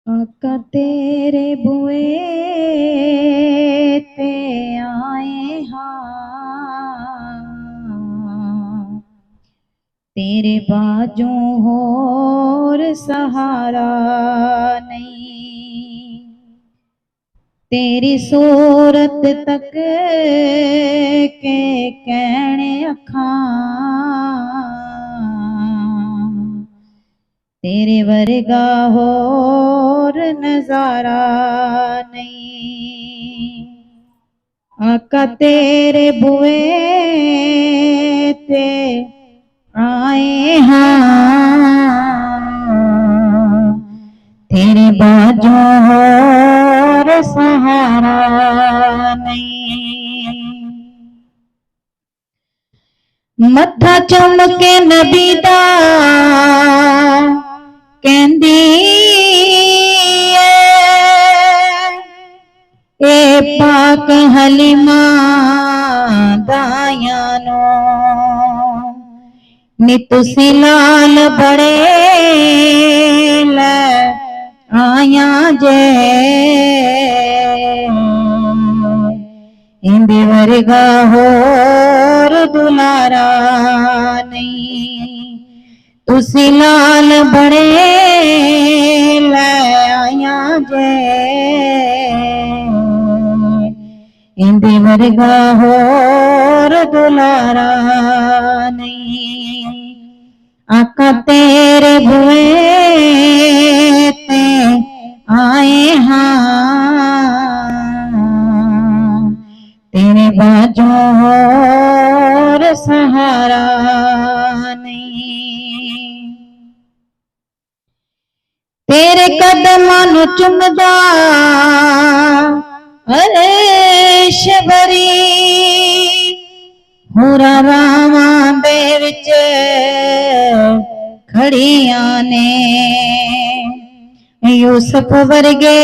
आका तेरे बुए ते आए हाँ, तेरे बाजू होर सहारा नहीं। तेरी सूरत तक के कहने अखां, तेरे वर्गा होर नजारा नहीं। आका तेरे बुए ते आए हाँ, तेरे बाजू होर सहारा नहीं। मत्था चुम के नबी दा कहंदी ए पाक हलीमा दायानो नी तुसी लाल बड़े ले आया जे इंदे वर्गा होर दुलारा नहीं। तुसी लाल बड़े ले आया जे इंदे वर्गा होर दुलारा नहीं। आका तेरे बुए ते आए हाँ, तेरे बाजू होर सहारा नहीं। तेरे कदमां नू चुमदा अरश भरी हुरा रावां दे विच खड़ियां ने। यूसुफ वर्गे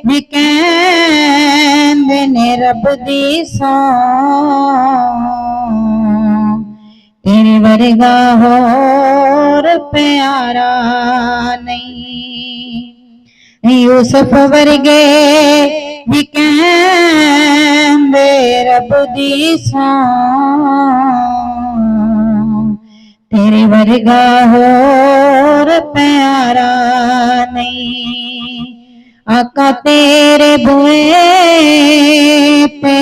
भी कहंदे ने रब दी सौं, तेरे वर्गा होर प्यारा नहीं। यूसुफ वर्गे भी कहंदे रब दी सौं, तेरे वर्गा होर प्यारा नहीं। आका तेरे बुए पे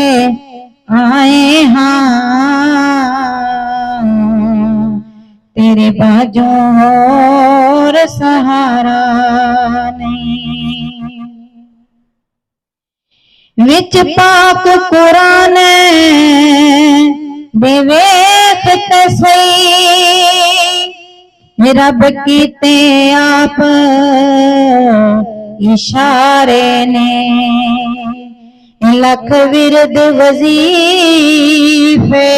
आए हाँ, तेरे बाजू होर सहारा नहीं। विच पाक कुरान दे वेख ते सही रब कीते आप इशारे ने। लख विरद वजीफे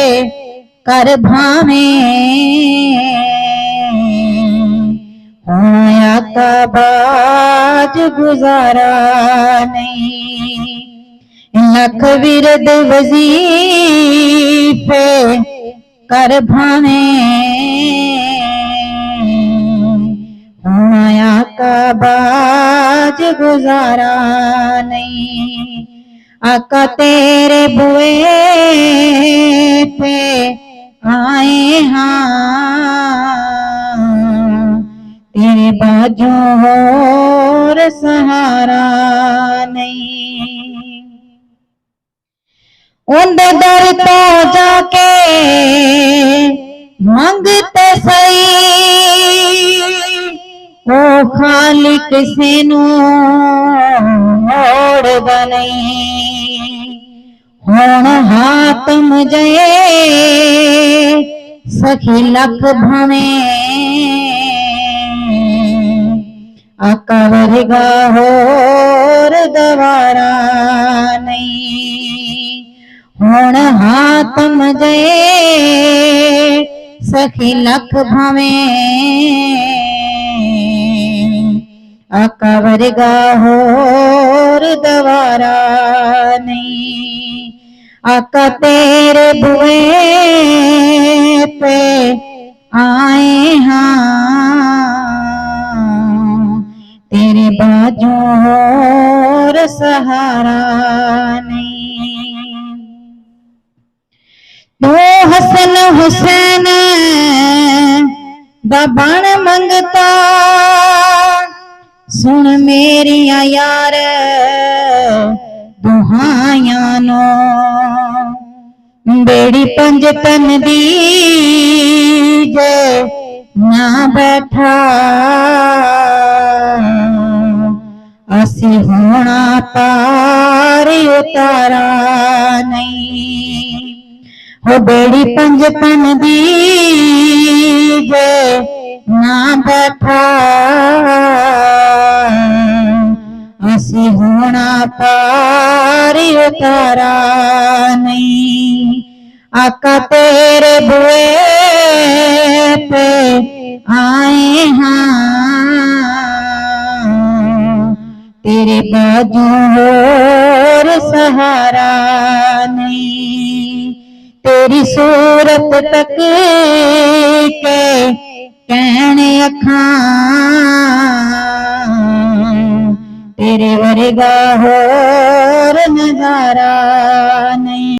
कर भावें होया का बाज गुजारा नहीं। लख विरद वजीफे कर भावें होया का बाज गुजारा नहीं। आका तेरे बुए पे आए हाँ, तेरे बाजू होर सहारा नहीं। उनदे दर तो जाके मंगते सही ओ खालिक सेनू मोड़दा नहीं। हुण हातम जये सखी लख भावें आका वर्गा होर दवारा नहीं। हुण हातम जये सखी लख भावें आका वर्गा होर दवारा नहीं। आका तेरे बुए पे आए हाँ, तेरे बाजू और सहारा नहीं। तू हसन हुसैन दा बण मंगता, सुन मेरिया यार दुहाइयां नो। बेड़ी पंज तन दी जे ना बैठा, असी होना पार उतारा नहीं। हो बेड़ी पंज तन दी जे ना बैठा, असी होना पार उतारा नहीं। आका तेरे बुए पे आए हाँ, तेरे बाजू और सहारा नहीं। तेरी सूरत तक के कहने अखां, तेरे वर्गा होर नजारा नहीं।